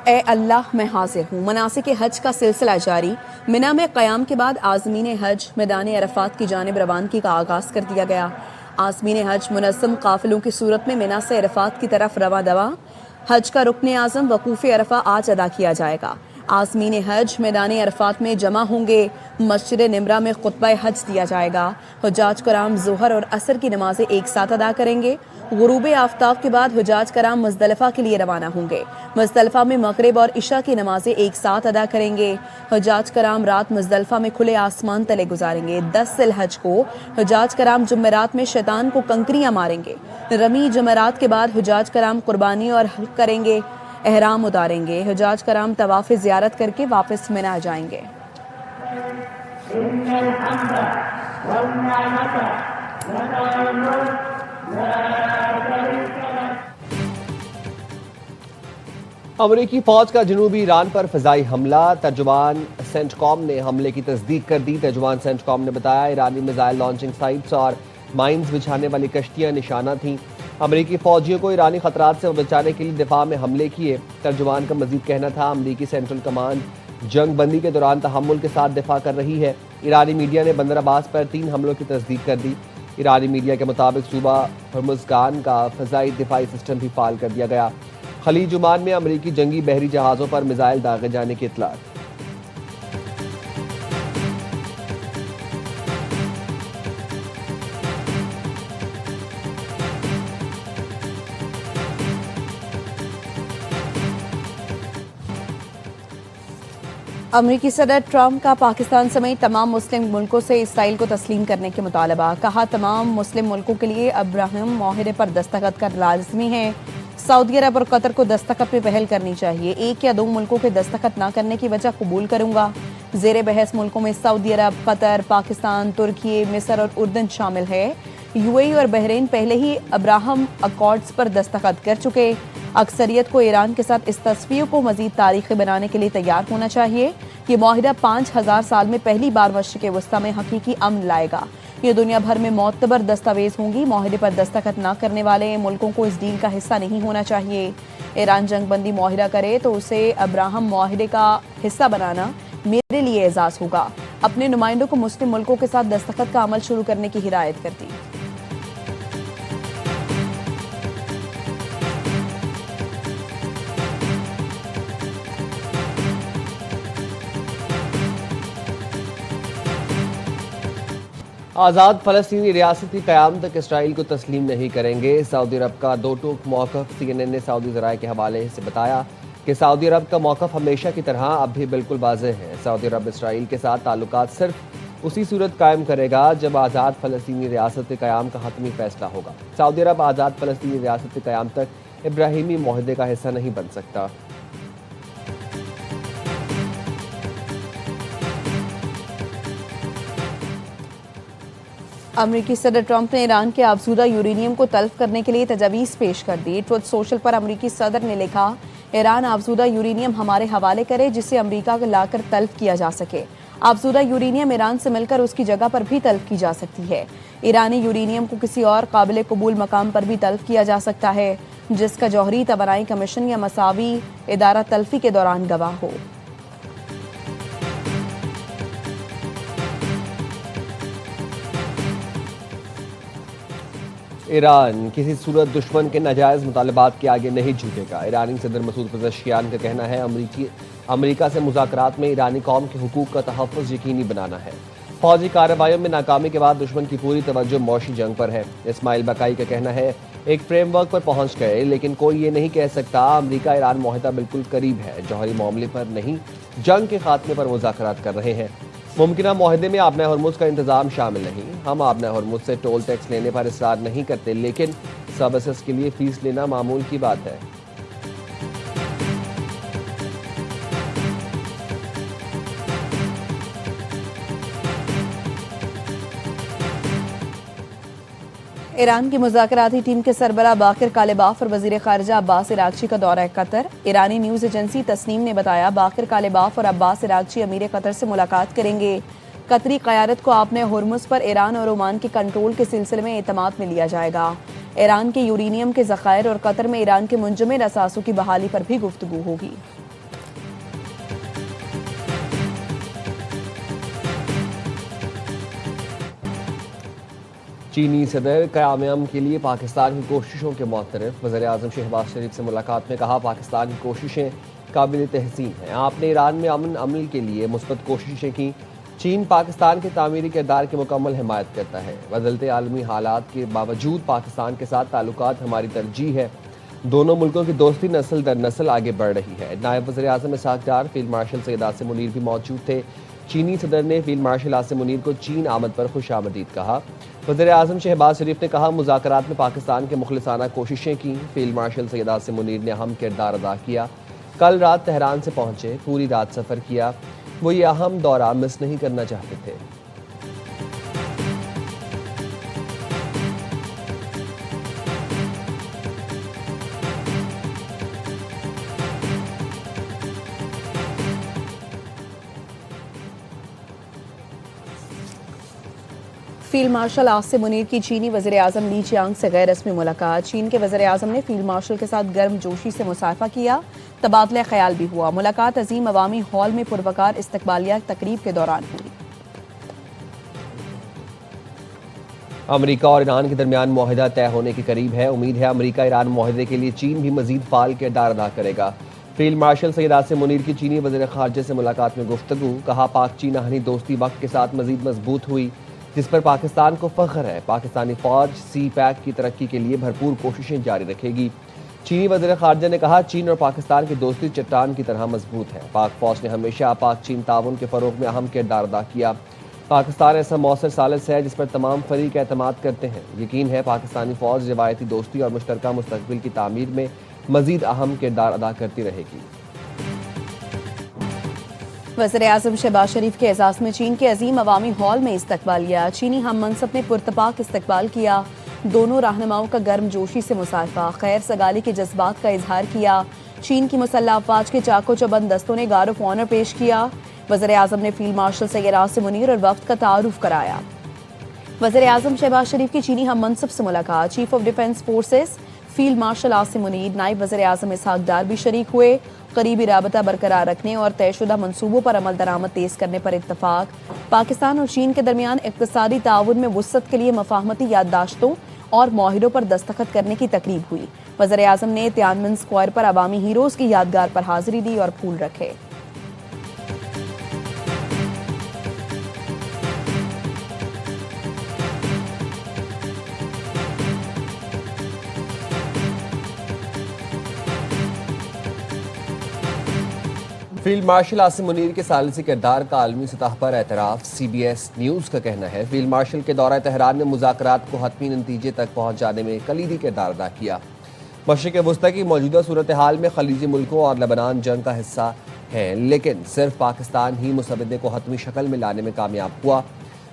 اے اللہ میں حاضر ہوں۔ مناسک حج کا سلسلہ جاری۔ منا میں قیام کے بعد عازمین حج میدان عرفات کی جانب روانگی کا آغاز کر دیا گیا۔ عازمین حج منظم قافلوں کی صورت میں منا سے عرفات کی طرف رواں دواں۔ حج کا رکن اعظم وقوف عرفہ آج ادا کیا جائے گا۔ عازمین حج میدان عرفات میں جمع ہوں گے۔ مسجد نمرہ میں خطبہ حج دیا جائے گا۔ حجاج کرام ظہر اور عصر کی نمازیں ایک ساتھ ادا کریں گے۔ غروب آفتاب کے بعد حجاج کرام مزدلفہ کے لیے روانہ ہوں گے۔ مزدلفہ میں مغرب اور عشاء کی نمازیں ایک ساتھ ادا کریں گے۔ حجاج کرام رات مزدلفہ میں کھلے آسمان تلے گزاریں گے۔ 10 ذی الحج کو حجاج کرام جمعرات میں شیطان کو کنکریاں ماریں گے۔ رمی جمعرات کے بعد حجاج کرام قربانی اور حلق کریں گے، احرام اتاریں گے۔ حجاج کرام طواف زیارت کر کے واپس منا جائیں گے۔ امریکی فوج کا جنوبی ایران پر فضائی حملہ۔ ترجمان سینٹ کام نے حملے کی تصدیق کر دی۔ ترجمان سینٹ کام نے بتایا ایرانی میزائل لانچنگ سائٹس اور مائنز بچھانے والی کشتیاں نشانہ تھیں۔ امریکی فوجیوں کو ایرانی خطرات سے بچانے کے لیے دفاع میں حملے کیے۔ ترجمان کا مزید کہنا تھا امریکی سینٹرل کمانڈ جنگ بندی کے دوران تحمل کے ساتھ دفاع کر رہی ہے۔ ایرانی میڈیا نے بندر عباس پر 3 حملوں کی تصدیق کر دی۔ ایرانی میڈیا کے مطابق صوبہ ہرمزگان کا فضائی دفاعی سسٹم بھی فعال کر دیا گیا۔ خلیج عمان میں امریکی جنگی بحری جہازوں پر میزائل داغے جانے کی اطلاعات۔ امریکی صدر ٹرمپ کا پاکستان سمیت تمام مسلم ملکوں سے اسرائیل کو تسلیم کرنے کے مطالبہ۔ کہا تمام مسلم ملکوں کے لیے ابراہیم معاہدے پر دستخط کرنا لازمی ہے۔ سعودی عرب اور قطر کو دستخط پہ پہل کرنی چاہیے۔ 1 یا 2 ملکوں کے دستخط نہ کرنے کی وجہ قبول کروں گا۔ زیر بحث ملکوں میں سعودی عرب، قطر، پاکستان، ترکی، مصر اور اردن شامل ہے۔ UAE اور بحرین پہلے ہی ابراہم اکارڈز پر دستخط کر چکے۔ اکثریت کو ایران کے ساتھ اس تصفیہ کو مزید تاریخی بنانے کے لیے تیار ہونا چاہیے۔ یہ معاہدہ 5000 سال میں پہلی بار مشرق وسطیٰ میں حقیقی امن لائے گا۔ یہ دنیا بھر میں معتبر دستاویز ہوں گی۔ معاہدے پر دستخط نہ کرنے والے ملکوں کو اس ڈیل کا حصہ نہیں ہونا چاہیے۔ ایران جنگ بندی معاہدہ کرے تو اسے ابراہم معاہدے کا حصہ بنانا میرے لیے اعزاز ہوگا۔ اپنے نمائندوں کو مسلم ملکوں کے ساتھ دستخط کا عمل شروع کرنے کی ہدایت کر دی۔ آزاد فلسطینی ریاست کی قیام تک اسرائیل کو تسلیم نہیں کریں گے۔ سعودی عرب کا 2 ٹوک موقف۔ CNN نے سعودی ذرائع کے حوالے سے بتایا کہ سعودی عرب کا موقف ہمیشہ کی طرح اب بھی بالکل واضح ہے۔ سعودی عرب اسرائیل کے ساتھ تعلقات صرف اسی صورت قائم کرے گا جب آزاد فلسطینی ریاست کے قیام کا حتمی فیصلہ ہوگا۔ سعودی عرب آزاد فلسطینی ریاست کے قیام تک ابراہیمی معاہدے کا حصہ نہیں بن سکتا۔ امریکی صدر ٹرمپ نے ایران کے افزودہ یورینیم کو تلف کرنے کے لیے تجاویز پیش کر دی۔ ٹروتھ سوشل پر امریکی صدر نے لکھا ایران افزودہ یورینیم ہمارے حوالے کرے جسے امریکہ کو لا کر تلف کیا جا سکے۔ افزودہ یورینیم ایران سے مل کر اس کی جگہ پر بھی تلف کی جا سکتی ہے۔ ایرانی یورینیم کو کسی اور قابل قبول مقام پر بھی تلف کیا جا سکتا ہے جس کا جوہری توانائی کمیشن یا مساوی ادارہ تلفی کے دوران گواہ ہو۔ ایران کسی صورت دشمن کے ناجائز مطالبات کے آگے نہیں جھکے گا۔ ایرانی صدر مسعود پزشکیان کا کہنا ہے امریکہ سے مذاکرات میں ایرانی قوم کے حقوق کا تحفظ یقینی بنانا ہے۔ فوجی کارروائیوں میں ناکامی کے بعد دشمن کی پوری توجہ معاشی جنگ پر ہے۔ اسماعیل بقائی کا کہنا ہے ایک فریم ورک پر پہنچ گئے لیکن کوئی یہ نہیں کہہ سکتا امریکہ ایران معاہدہ بالکل قریب ہے۔ جوہری معاملے پر نہیں، جنگ کے خاتمے پر مذاکرات کر رہے ہیں۔ ممکنہ معاہدے میں آبنۂ ہرمز کا انتظام شامل نہیں۔ ہم آبنۂ ہرمز سے ٹول ٹیکس لینے پر اصرار نہیں کرتے لیکن سروسز کے لیے فیس لینا معمول کی بات ہے۔ ایران کی مذاکراتی ٹیم کے سربراہ باقر کالباف اور وزیر خارجہ عباس عراقچی کا دورہ قطر۔ ایرانی نیوز ایجنسی تسنیم نے بتایا باقر کالباف اور عباس عراقچی امیر قطر سے ملاقات کریں گے۔ قطری قیادت کو آبنۂ ہرمز پر ایران اور عمان کے کنٹرول کے سلسلے میں اعتماد میں لیا جائے گا۔ ایران کے یورینیم کے ذخائر اور قطر میں ایران کے منجمد اثاثوں کی بحالی پر بھی گفتگو ہوگی۔ چینی صدر قیام کے لیے پاکستان کی کوششوں کے معترف وزیر اعظم شہباز شریف سے ملاقات میں کہا پاکستان کی کوششیں قابل تحسین ہیں. آپ نے ایران میں امن عمل کے لیے مثبت کوششیں کی. چین پاکستان کے تعمیری کردار کی مکمل حمایت کرتا ہے. بدلتے عالمی حالات کے باوجود پاکستان کے ساتھ تعلقات ہماری ترجیح ہے. دونوں ملکوں کی دوستی نسل در نسل آگے بڑھ رہی ہے. نائب وزیر اعظم اسحاق ڈار، فیلڈ مارشل سید عاصم منیر بھی موجود تھے. چینی صدر نے فیلڈ مارشل عاصم منیر کو چین آمد پر خوش آمدید کہا. وزیر اعظم شہباز شریف نے کہا مذاکرات میں پاکستان کے مخلصانہ کوششیں کی. فیلڈ مارشل سید عاصم منیر نے اہم کردار ادا کیا. کل رات تہران سے پہنچے، پوری رات سفر کیا. وہ یہ اہم دورہ مس نہیں کرنا چاہتے تھے. فیلڈ مارشل عاصم منیر کی چینی وزیر اعظم لی چیانگ سے غیر رسمی ملاقات. چین کے وزیر اعظم نے فیلڈ مارشل کے ساتھ گرم جوشی سے مصافحہ کیا. تبادلہ خیال بھی ہوا. ملاقات عظیم عوامی ہال میں پروقار استقبالیہ تقریب کے دوران ہوئی. امریکہ اور ایران کے درمیان معاہدہ طے ہونے کے قریب ہے. امید ہے امریکہ ایران معاہدے کے لیے چین بھی مزید فعال کردار ادا کرے گا. فیلڈ مارشل سید عاصم منیر کی چینی وزیر خارجہ سے ملاقات میں گفتگو. کہا پاک چین آہنی دوستی وقت کے ساتھ مزید مضبوط ہوئی، جس پر پاکستان کو فخر ہے. پاکستانی فوج سی پیک کی ترقی کے لیے بھرپور کوششیں جاری رکھے گی. چینی وزیر خارجہ نے کہا چین اور پاکستان کی دوستی چٹان کی طرح مضبوط ہے. پاک فوج نے ہمیشہ پاک چین تعاون کے فروغ میں اہم کردار ادا کیا. پاکستان ایسا مؤثر ثالث ہے جس پر تمام فریق اعتماد کرتے ہیں. یقین ہے پاکستانی فوج روایتی دوستی اور مشترکہ مستقبل کی تعمیر میں مزید اہم کردار ادا کرتی رہے گی. وزیر اعظم شہباز شریف کے اعزاز میں چین کے عظیم عوامی ہال میں استقبالیہ. چینی ہم منصب نے پرتپاک استقبال کیا. دونوں رہنماؤں کا گرم جوشی سے مصافحہ، خیر سگالی کے جذبات کا اظہار کیا. چین کی مسلح افواج کے چاق و چوبند دستوں نے گارڈ آف آنر پیش کیا. وزیر اعظم نے فیلڈ مارشل سید عاصم منیر اور وفد کا تعارف کرایا. وزیر اعظم شہباز شریف کی چینی ہم منصب سے ملاقات. Chief of defence forces field marshal Asim Munir, نائب وزیر اعظم اسحاق ڈار بھی شریک ہوئے. قریبی رابطہ برقرار رکھنے اور طے شدہ منصوبوں پر عمل درآمد تیز کرنے پر اتفاق. پاکستان اور چین کے درمیان اقتصادی تعاون میں وسعت کے لیے مفاہمتی یادداشتوں اور معاہدوں پر دستخط کرنے کی تقریب ہوئی. وزیر اعظم نے تیانمن اسکوائر پر عوامی ہیروز کی یادگار پر حاضری دی اور پھول رکھے. فیلڈ مارشل عاصم منیر کے ثالثی کردار کا عالمی سطح پر اعتراف. سی بی ایس نیوز کا کہنا ہے فیلڈ مارشل کے دورہ تہران نے مذاکرات کو حتمی نتیجے تک پہنچانے میں کلیدی کردار ادا کیا. مشرق وسطی کی موجودہ صورتحال میں خلیجی ملکوں اور لبنان جنگ کا حصہ ہیں، لیکن صرف پاکستان ہی مسودے کو حتمی شکل میں لانے میں کامیاب ہوا.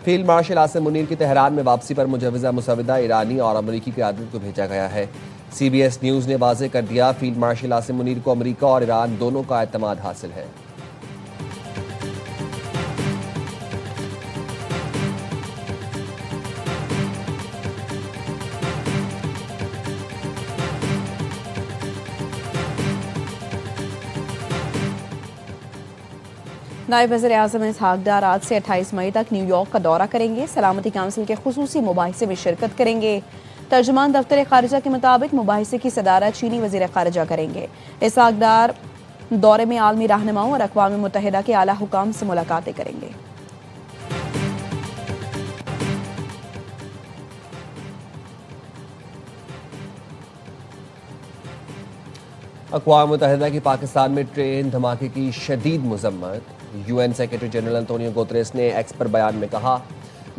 فیلڈ مارشل عاصم منیر کی تہران میں واپسی پر مجوزہ مسودہ ایرانی اور امریکی قیادت کو بھیجا گیا ہے. سی بی ایس نیوز نے واضح کر دیا فیلڈ مارشل عاصم منیر کو امریکہ اور ایران دونوں کا اعتماد حاصل ہے. نائب وزیر اعظم اسحاق ڈار آج سے 28 مئی تک نیو یارک کا دورہ کریں گے. سلامتی کونسل کے خصوصی مباحثے میں شرکت کریں گے. ترجمان دفتر خارجہ کے مطابق مباحثے کی صدارت چینی وزیر خارجہ کریں گے. اسحاق ڈار دورے میں عالمی رہنماؤں اور اقوام متحدہ کے اعلیٰ حکام سے ملاقاتیں کریں گے. اقوام متحدہ کی پاکستان میں ٹرین دھماکے کی شدید مذمت. U N secretary general Antonio Guterres نے ایکس پر بیان میں کہا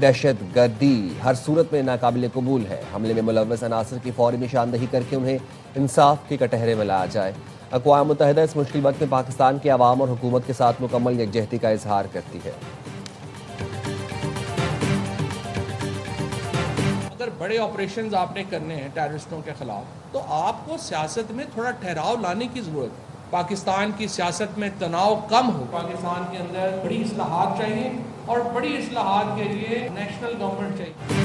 دہشت گردی ہر صورت میں ناقابل قبول ہے. حملے میں ملوث عناصر کی فوری نشاندہی کر کے انہیں انصاف کے کٹہرے میں لایا جائے. اقوام متحدہ اس مشکل وقت میں پاکستان کے عوام اور حکومت کے ساتھ مکمل یکجہتی کا اظہار کرتی ہے. اگر بڑے آپریشنز آپ نے کرنے ہیں ٹیررسٹوں کے خلاف تو آپ کو سیاست میں تھوڑا ٹھہراؤ لانے کی ضرورت ہے. پاکستان کی سیاست میں تناؤ کم ہو. پاکستان کے اندر بڑی اصلاحات چاہیے اور بڑی اصلاحات کے لیے نیشنل گورنمنٹ چاہیے.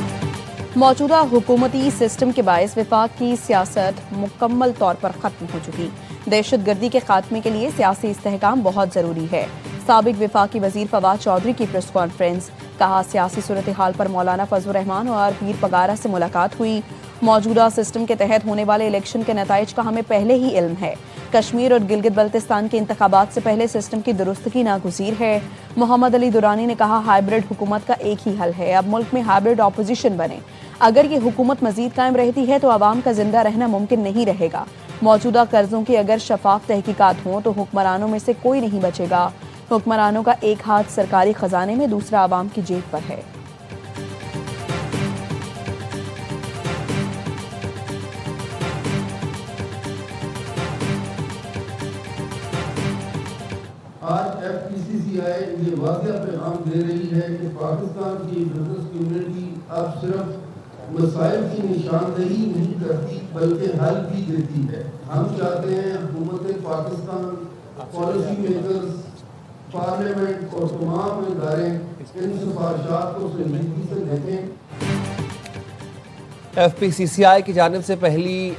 موجودہ حکومتی سسٹم کے باعث وفاق کی سیاست مکمل طور پر ختم ہو چکی. دہشت گردی کے خاتمے کے لیے سیاسی استحکام بہت ضروری ہے. سابق وفاقی وزیر فواد چودھری کی پریس کانفرنس. کہا سیاسی صورتحال پر مولانا فضل الرحمان اور پیر پگارا سے ملاقات ہوئی. موجودہ سسٹم کے تحت ہونے والے الیکشن کے نتائج کا ہمیں پہلے ہی علم ہے. کشمیر اور گلگت بلتستان کے انتخابات سے پہلے سسٹم کی درستگی ناگزیر ہے. محمد علی درانی نے کہا ہائیبرڈ حکومت کا ایک ہی حل ہے, اب ملک میں ہائیبرڈ اپوزیشن بنے. اگر یہ حکومت مزید قائم رہتی ہے تو عوام کا زندہ رہنا ممکن نہیں رہے گا. موجودہ قرضوں کی اگر شفاف تحقیقات ہوں تو حکمرانوں میں سے کوئی نہیں بچے گا. حکمرانوں کا ایک ہاتھ سرکاری خزانے میں, دوسرا عوام کی جیب پر ہے. آج FPCCI یہ واضح پیغام دے رہی ہے کہ پاکستان کی بزنس کمیونٹی اب صرف مسائل کی نشاندہی نہیں کرتی بلکہ حل بھی دیتی ہے. ہم چاہتے ہیں حکومت پاکستان, پالیسی میکرز, پارلیمنٹ اور تمام ادارے ان سفارشات کو سنجیدگی سے دیکھیں. FPCCI کی جانب سے پہلی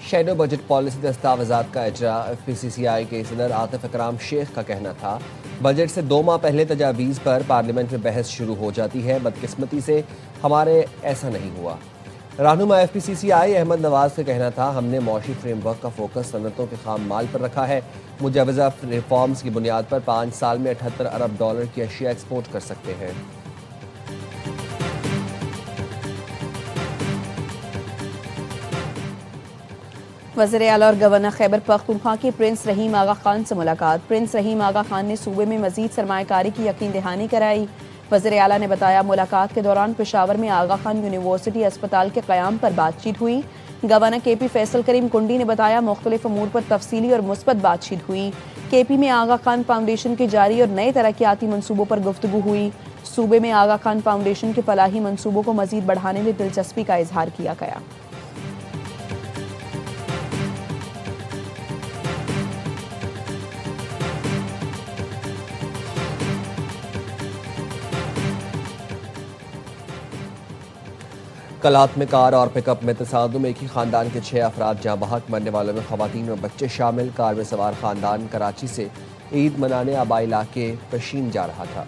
شیڈو بجٹ پالیسی دستاویزات کا اجرا. FPCCI کے صدر عاطف اکرام شیخ کا کہنا تھا بجٹ سے 2 ماہ پہلے تجاویز پر پارلیمنٹ میں بحث شروع ہو جاتی ہے. بدقسمتی سے ہمارے ایسا نہیں ہوا. رہنما FPCCI احمد نواز کا کہنا تھا ہم نے معاشی فریم ورک کا فوکس صنعتوں کے خام مال پر رکھا ہے. مجوزہ ریفارمز کی بنیاد پر 5 سال میں $78 ارب کی اشیاء ایکسپورٹ کر سکتے ہیں. وزیر اعلیٰ اور گورنر خیبر پختونخوا کی پرنس رحیم آغا خان سے ملاقات. پرنس رحیم آغا خان نے صوبے میں مزید سرمایہ کاری کی یقین دہانی کرائی. وزیر اعلیٰ نے بتایا ملاقات کے دوران پشاور میں آغا خان یونیورسٹی اسپتال کے قیام پر بات چیت ہوئی. گورنر KP فیصل کریم کنڈی نے بتایا مختلف امور پر تفصیلی اور مثبت بات چیت ہوئی. KP میں آغا خان فاؤنڈیشن کے جاری اور نئے ترقیاتی منصوبوں پر گفتگو ہوئی. صوبے میں آغا خان فاؤنڈیشن کے فلاحی منصوبوں کو مزید بڑھانے میں دلچسپی کا اظہار کیا گیا. کلات میں کار اور پک اپ میں تصادم, ایک ہی خاندان کے 6 افراد جاں بحق, مرنے والوں میں خواتین اور بچے شامل. کار میں سوار خاندان کراچی سے عید منانے آبائی علاقے پشین جا رہا تھا.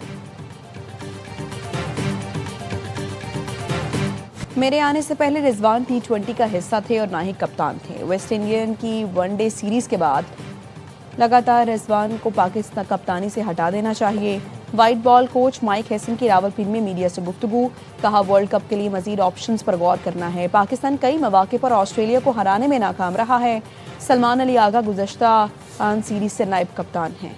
میرے آنے سے پہلے رضوان T20 کا حصہ تھے اور نہ ہی کپتان تھے. ویسٹ انڈین کی ون ڈے سیریز کے بعد لگاتار رضوان کو پاکستان کپتانی سے ہٹا دینا چاہیے. وائٹ بال کوچ مائک ہیسن کی راولپنڈی میں میڈیا سے گفتگو. کہا ورلڈ کپ کے لیے مزید آپشنز پر غور کرنا ہے. پاکستان کئی مواقع پر آسٹریلیا کو ہرانے میں ناکام رہا ہے. سلمان علی آغا گزشتہ سیریز سے نائب کپتان ہیں.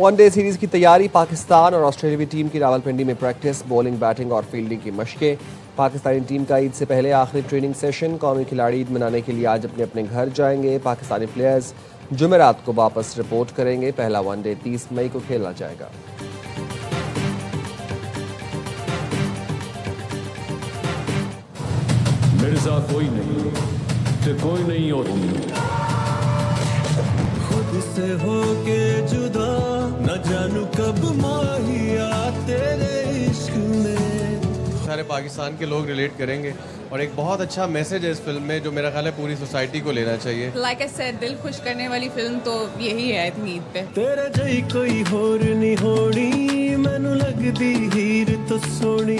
ون ڈے سیریز کی تیاری. پاکستان اور آسٹریلوی ٹیم کی راولپنڈی میں پریکٹس, بولنگ, بیٹنگ اور فیلڈنگ کی مشقیں. پاکستانی ٹیم کا عید سے پہلے آخری ٹریننگ سیشن. قومی کھلاڑی عید منانے کے لیے آج اپنے اپنے گھر جائیں گے. پاکستانی پلیئرز جمعرات کو واپس رپورٹ کریں گے. پہلا ون ڈے 30 مئی کو کھیلا جائے گا. مرزا کوئی نہیں تو کوئی نہیں ہوتی, خود سے ہو کے جدا نہ جانو کب ماہیا تیرے عشق میں. سارے پاکستان کے لوگ ریلیٹ کریں گے اور ایک بہت اچھا میسج ہے اس فلم میں جو میرا خیال ہے پوری سوسائٹی کو لینا چاہیے. لائک آئی سیڈ دل خوش کرنے والی فلم تو یہی ہے عید پہ. تیرے جئی کوئی ہور نہیں ہونی, مینوں لگدی ہیر تو سونی.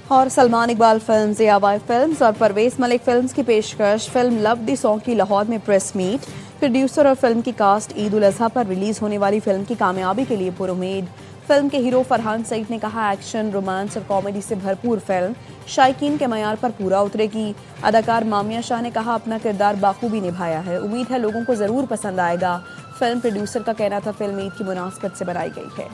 اور Salman Iqbal films, AY films اور پرویز ملک فلمز کی پیشکش. فلم لو دی سانگ کی لاہور میں پریس میٹ. پروڈیوسر اور فلم کی کاسٹ عید الاضحیٰ پر ریلیز ہونے والی فلم کی کامیابی کے لیے پرامید. فلم کے ہیرو فرحان سعید نے کہا ایکشن, رومانس اور کامیڈی سے بھرپور فلم شائقین کے معیار پر پورا اترے گی. اداکار مامیہ شاہ نے کہا اپنا کردار بخوبی نبھایا ہے, امید ہے لوگوں کو ضرور پسند آئے گا. فلم پروڈیوسر کا کہنا تھا فلم عید کی مناسبت سے بنائی گئی ہے.